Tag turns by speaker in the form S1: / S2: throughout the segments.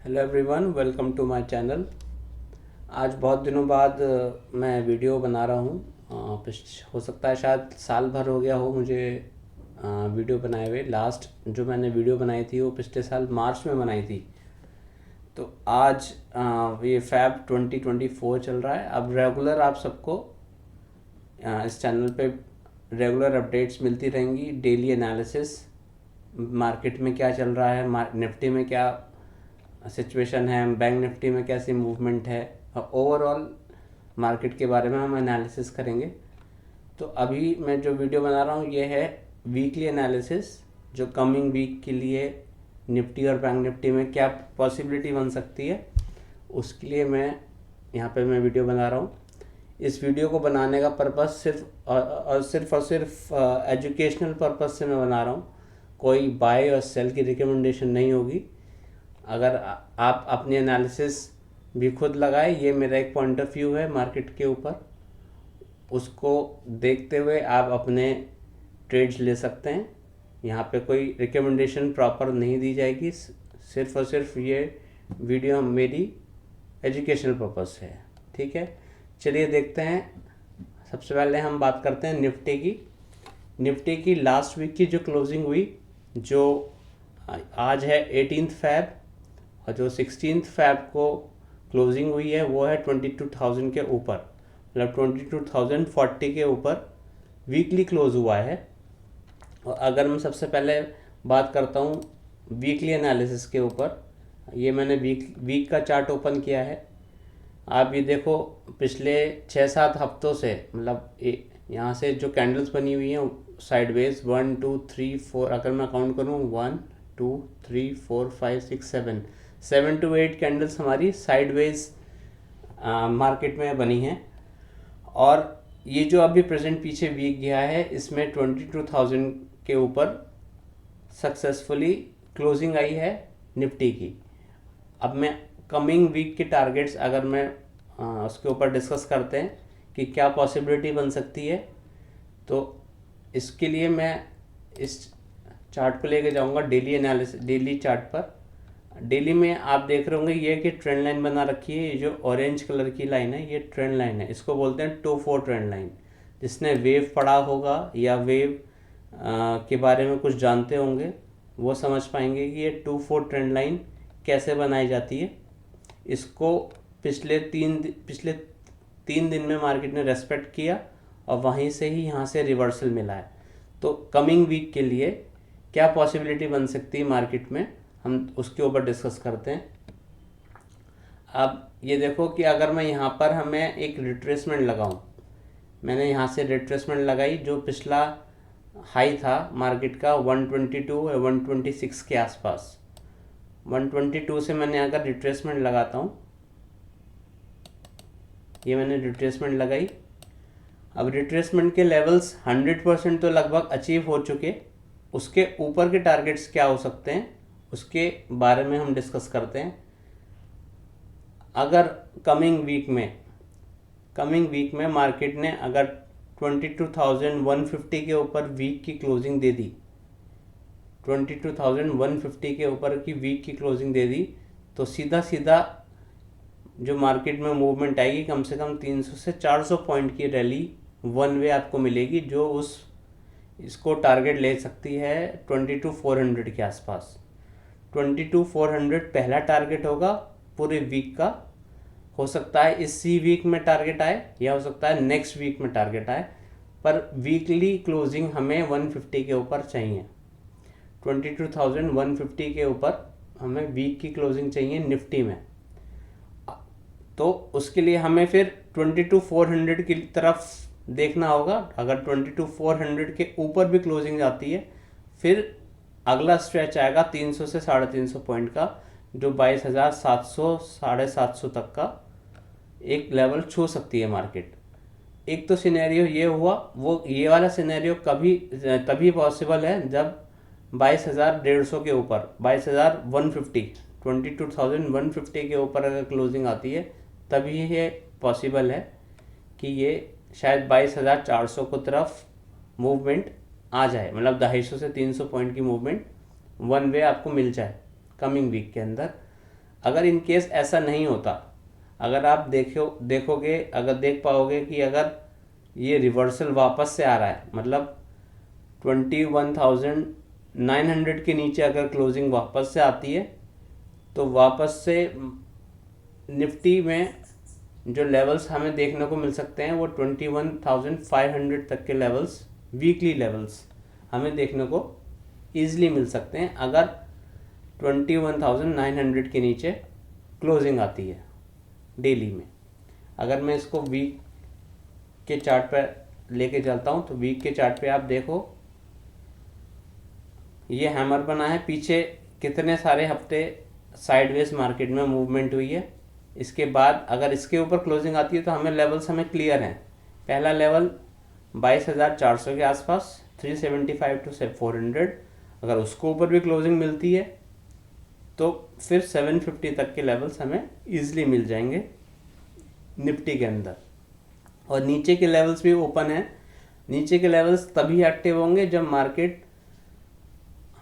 S1: Hello everyone, welcome to my channel. आज बहुत दिनों बाद मैं वीडियो बना रहा हूँ। हो सकता है शायद साल भर हो गया हो मुझे वीडियो बनाए हुए। लास्ट जो मैंने वीडियो बनाई थी वो पिछले साल मार्च में बनाई थी। तो आज ये फैब 2024 चल रहा है। अब रेगुलर आप सबको इस चैनल पे रेगुलर अपडेट्स मिलती रहेंगी। डेली एनालिसिस, मार्केट में क्या चल रहा है, निफ्टी में क्या सिचुएशन है, बैंक निफ्टी में कैसी मूवमेंट है, और ओवरऑल मार्केट के बारे में हम एनालिसिस करेंगे। तो अभी मैं जो वीडियो बना रहा हूँ ये है वीकली एनालिसिस, जो कमिंग वीक के लिए निफ्टी और बैंक निफ्टी में क्या पॉसिबिलिटी बन सकती है, उसके लिए मैं यहाँ पे वीडियो बना रहा हूँ। इस वीडियो को बनाने का पर्पस सिर्फ एजुकेशनल पर्पस से मैं बना रहा हूँ। कोई बाय और सेल की रिकमेंडेशन नहीं होगी। अगर आप अपनी एनालिसिस भी खुद लगाए, ये मेरा एक पॉइंट ऑफ व्यू है मार्केट के ऊपर, उसको देखते हुए आप अपने ट्रेड्स ले सकते हैं। यहाँ पे कोई रिकमेंडेशन प्रॉपर नहीं दी जाएगी, सिर्फ और सिर्फ ये वीडियो मेरी एजुकेशनल पर्पस है। ठीक है, चलिए देखते हैं। सबसे पहले हम बात करते हैं निफ्टी की लास्ट वीक की जो क्लोजिंग हुई, जो आज है 18 फैब, और जो 16 फैब को क्लोजिंग हुई है वो है 22,000 के ऊपर, मतलब 22,040 के ऊपर वीकली क्लोज हुआ है। और अगर मैं सबसे पहले बात करता हूँ वीकली एनालिसिस के ऊपर, ये मैंने वीक का चार्ट ओपन किया है। आप ये देखो, पिछले 6-7 हफ्तों से, मतलब यहाँ से जो कैंडल्स बनी हुई हैं साइडवेज, 1 2 3 4, अगर मैं काउंट करूँ 1 2 3 4 5 6 7 to 8 कैंडल्स हमारी साइडवेज मार्केट में बनी हैं। और ये जो अभी प्रेजेंट पीछे वीक गया है, इसमें 22,000 के ऊपर सक्सेसफुली क्लोजिंग आई है निफ्टी की। अब मैं कमिंग वीक के टारगेट्स, अगर मैं उसके ऊपर डिस्कस करते हैं कि क्या पॉसिबिलिटी बन सकती है, तो इसके लिए मैं इस चार्ट को लेके जाऊंगा डेली चार्ट पर। डेली में आप देख रहे होंगे ये कि ट्रेंड लाइन बना रखी है। ये जो ऑरेंज कलर की लाइन है ये ट्रेंड लाइन है, इसको बोलते हैं 2-4 ट्रेंड लाइन। जिसने वेव पढ़ा होगा या वेव के बारे में कुछ जानते होंगे वो समझ पाएंगे कि ये 2-4 ट्रेंड लाइन कैसे बनाई जाती है। इसको पिछले तीन दिन में मार्केट ने रेस्पेक्ट किया और वहीं से ही यहाँ से रिवर्सल मिला है। तो कमिंग वीक के लिए क्या पॉसिबिलिटी बन सकती है मार्केट में, हम उसके ऊपर डिस्कस करते हैं। अब ये देखो कि अगर मैं यहाँ पर हमें एक रिट्रेसमेंट लगाऊं, मैंने यहाँ से रिट्रेसमेंट लगाई, जो पिछला हाई था मार्केट का 122 या 126 के आसपास। 122 से मैंने अगर रिट्रेसमेंट लगाता हूँ, ये मैंने रिट्रेसमेंट लगाई। अब रिट्रेसमेंट के लेवल्स 100% तो लगभग अचीव हो चुके। उसके ऊपर के टारगेट्स क्या हो सकते हैं उसके बारे में हम डिस्कस करते हैं। अगर कमिंग वीक में मार्केट ने अगर 22,150 के ऊपर वीक की क्लोजिंग दे दी, 22,150 के ऊपर की वीक की क्लोजिंग दे दी, तो सीधा जो मार्केट में मूवमेंट आएगी, कम से कम 300 से 400 पॉइंट की रैली वन वे आपको मिलेगी, जो इसको टारगेट ले सकती है 22,400 के आसपास। 22,400 पहला टारगेट होगा पूरे वीक का। हो सकता है इसी वीक में टारगेट आए या हो सकता है नेक्स्ट वीक में टारगेट आए, पर वीकली क्लोजिंग हमें 150 के ऊपर चाहिए। 22,150 के ऊपर हमें वीक की क्लोजिंग चाहिए निफ्टी में। तो उसके लिए हमें फिर 22,400 की तरफ देखना होगा। अगर 22,400 के ऊपर भी क्लोजिंग जाती है, फिर अगला स्ट्रेच आएगा 300 से 350 पॉइंट का, जो 22,700 750 तक का एक लेवल छू सकती है मार्केट। एक तो सिनेरियो ये हुआ, वो ये वाला सिनेरियो तभी पॉसिबल है जब 22,150 के ऊपर, 22,150 के ऊपर अगर क्लोजिंग आती है, तभी ये पॉसिबल है कि ये शायद 22,400 को तरफ मूवमेंट आ जाए, मतलब 250 से 300 पॉइंट की मूवमेंट वन वे आपको मिल जाए कमिंग वीक के अंदर। अगर इन केस ऐसा नहीं होता, अगर आप देखोगे, अगर देख पाओगे कि अगर ये रिवर्सल वापस से आ रहा है, मतलब 21,900 के नीचे अगर क्लोजिंग वापस से आती है, तो वापस से निफ्टी में जो लेवल्स हमें देखने को मिल सकते हैं वो 21,500 तक के लेवल्स, वीकली लेवल्स हमें देखने को ईजिली मिल सकते हैं अगर 21,900 के नीचे क्लोजिंग आती है डेली में। अगर मैं इसको वीक के चार्ट पर लेके चलता हूँ तो वीक के चार्ट पे आप देखो, ये हैमर बना है, पीछे कितने सारे हफ्ते साइडवेज मार्केट में मूवमेंट हुई है। इसके बाद अगर इसके ऊपर क्लोजिंग आती है तो हमें क्लियर हैं। पहला लेवल 22,400 के आसपास, 375 टू 400, अगर उसको ऊपर भी क्लोजिंग मिलती है तो फिर 750 तक के लेवल्स हमें ईजिली मिल जाएंगे निफ्टी के अंदर। और नीचे के लेवल्स भी ओपन है। नीचे के लेवल्स तभी एक्टिव होंगे जब मार्केट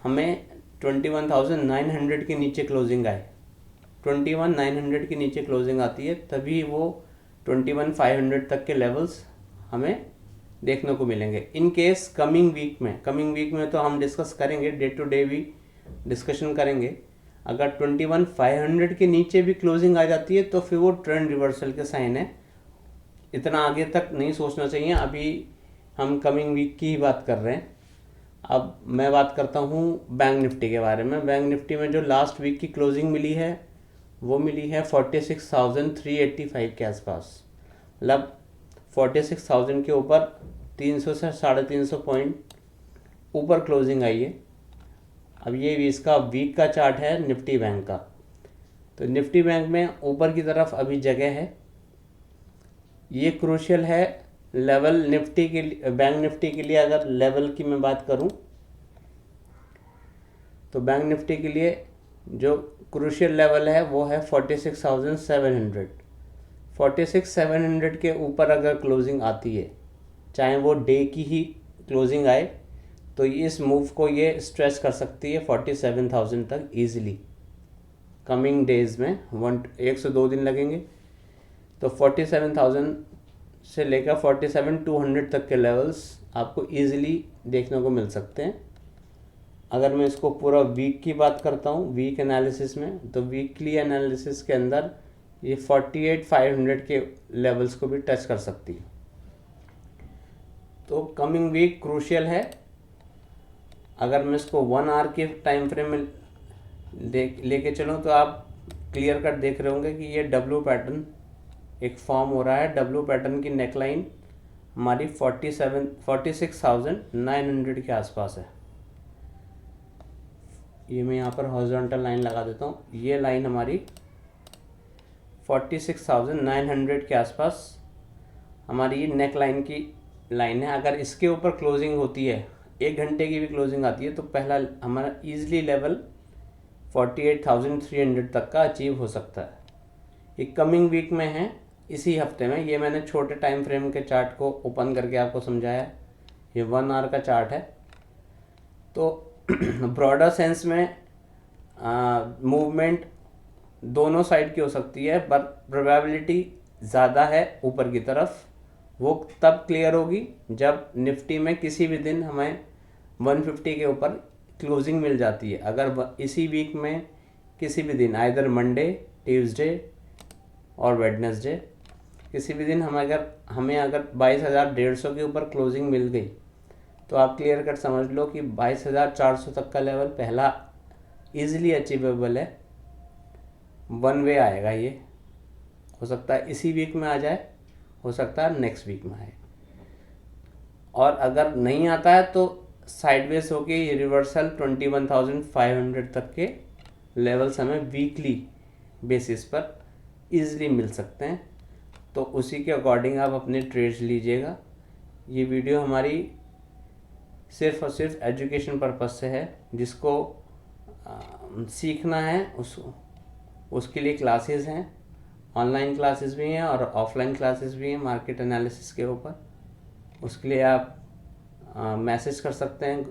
S1: हमें 21,900 के नीचे क्लोजिंग आए। 21,900 के नीचे क्लोजिंग आती है तभी वो 21,500 तक के लेवल्स हमें देखने को मिलेंगे। इन केस कमिंग वीक में तो हम डिस्कस करेंगे, डे टू डे भी डिस्कशन करेंगे। अगर 21,500 के नीचे भी क्लोजिंग आ जाती है तो फिर वो ट्रेंड रिवर्सल के साइन है। इतना आगे तक नहीं सोचना चाहिए, अभी हम कमिंग वीक की ही बात कर रहे हैं। अब मैं बात करता हूँ बैंक निफ्टी के बारे में। बैंक निफ्टी में जो लास्ट वीक की क्लोजिंग मिली है वो मिली है 46,385 के आसपास, मतलब 46,000 के ऊपर 300 से 350 पॉइंट ऊपर क्लोजिंग आई है। अब ये इसका वीक का चार्ट है निफ्टी बैंक का। तो निफ्टी बैंक में ऊपर की तरफ अभी जगह है। ये क्रूशियल है लेवल निफ्टी के लिए, बैंक निफ्टी के लिए अगर लेवल की मैं बात करूं तो बैंक निफ्टी के लिए जो क्रूशियल लेवल है वो है 46,700। 46,700 के ऊपर अगर क्लोजिंग आती है, चाहे वो डे की ही क्लोजिंग आए, तो इस मूव को ये स्ट्रेच कर सकती है 47,000 तक ईजिली। कमिंग डेज में 1 से 2 दिन लगेंगे, तो 47,000 से लेकर 47,200 तक के लेवल्स आपको ईजिली देखने को मिल सकते हैं। अगर मैं इसको पूरा वीक की बात करता हूँ, वीक एनालिसिस में, तो वीकली एनालिसिस के अंदर ये 48,500 के लेवल्स को भी टच कर सकती है। तो कमिंग वीक क्रूशियल है। अगर मैं इसको 1 आवर के टाइम फ्रेम में लेके चलूँ तो आप क्लियर कट देख रहे होंगे कि ये डब्ल्यू पैटर्न एक फॉर्म हो रहा है। डब्ल्यू पैटर्न की नेकलाइन हमारी 46,900 के आसपास है। ये मैं यहाँ पर हॉरिजॉन्टल लाइन लगा देता हूँ। ये लाइन हमारी 46,900 के आसपास हमारी नेक लाइन की लाइन है। अगर इसके ऊपर क्लोजिंग होती है, 1 घंटे की भी क्लोजिंग आती है, तो पहला हमारा ईजिली लेवल 48,300 तक का अचीव हो सकता है। ये कमिंग वीक में है, इसी हफ्ते में। ये मैंने छोटे टाइम फ्रेम के चार्ट को ओपन करके आपको समझाया। ये 1 आवर का चार्ट है। तो ब्रॉडर सेंस में मूवमेंट दोनों साइड की हो सकती है, पर प्रोबेबिलिटी ज़्यादा है ऊपर की तरफ। वो तब क्लियर होगी जब निफ्टी में किसी भी दिन हमें 150 के ऊपर क्लोजिंग मिल जाती है। अगर इसी वीक में किसी भी दिन, आइदर मंडे, ट्यूसडे और वेडनेसडे, किसी भी दिन हमें अगर 22,150 के ऊपर क्लोजिंग मिल गई, तो आप क्लियर कट समझ लो कि 22,400 तक का लेवल पहला इजीली अचीवेबल है। 1 वे आएगा। ये हो सकता है इसी वीक में आ जाए, हो सकता है नेक्स्ट वीक में आए। और अगर नहीं आता है तो साइडवेज होके ये रिवर्सल 21,500 तक के लेवल्स हमें वीकली बेसिस पर इजीली मिल सकते हैं। तो उसी के अकॉर्डिंग आप अपने ट्रेड्स लीजिएगा। ये वीडियो हमारी सिर्फ और सिर्फ एजुकेशन पर्पस से है। जिसको सीखना है उसके लिए क्लासेस हैं, ऑनलाइन क्लासेस भी हैं और ऑफलाइन क्लासेस भी हैं मार्केट एनालिसिस के ऊपर। उसके लिए आप मैसेज कर सकते हैं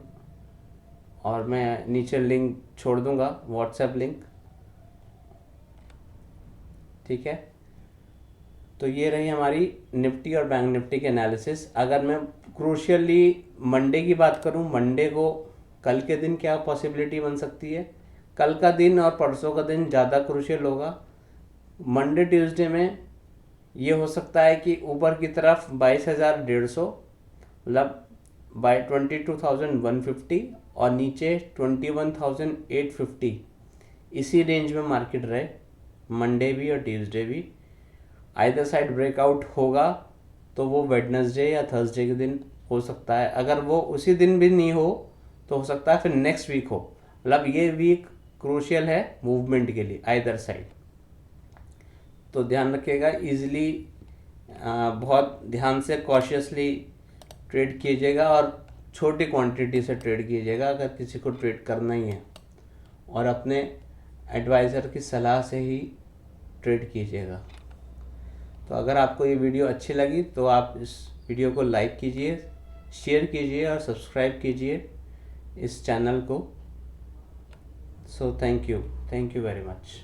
S1: और मैं नीचे लिंक छोड़ दूंगा, व्हाट्सएप लिंक। ठीक है, तो ये रही हमारी निफ्टी और बैंक निफ्टी के एनालिसिस। अगर मैं क्रूशियली मंडे की बात करूं, मंडे को कल के दिन क्या पॉसिबिलिटी बन सकती है, कल का दिन और परसों का दिन ज़्यादा क्रूशियल होगा। मंडे ट्यूसडे में ये हो सकता है कि ऊपर की तरफ 22,150 मतलब बाई 22,150 और नीचे 21,850 इसी रेंज में मार्केट रहे मंडे भी और ट्यूसडे भी। आइदर साइड ब्रेकआउट होगा तो वो वेडनेसडे या थर्सडे के दिन हो सकता है। अगर वो उसी दिन भी नहीं हो तो हो सकता है फिर नेक्स्ट वीक हो। मतलब ये वीक क्रूशियल है मूवमेंट के लिए आइदर साइड। तो ध्यान रखिएगा, ईजिली बहुत ध्यान से कॉशियसली ट्रेड कीजिएगा और छोटी क्वांटिटी से ट्रेड कीजिएगा अगर किसी को ट्रेड करना ही है, और अपने एडवाइज़र की सलाह से ही ट्रेड कीजिएगा। तो अगर आपको ये वीडियो अच्छी लगी तो आप इस वीडियो को लाइक कीजिए, शेयर कीजिए और सब्सक्राइब कीजिए इस चैनल को। So thank you very much.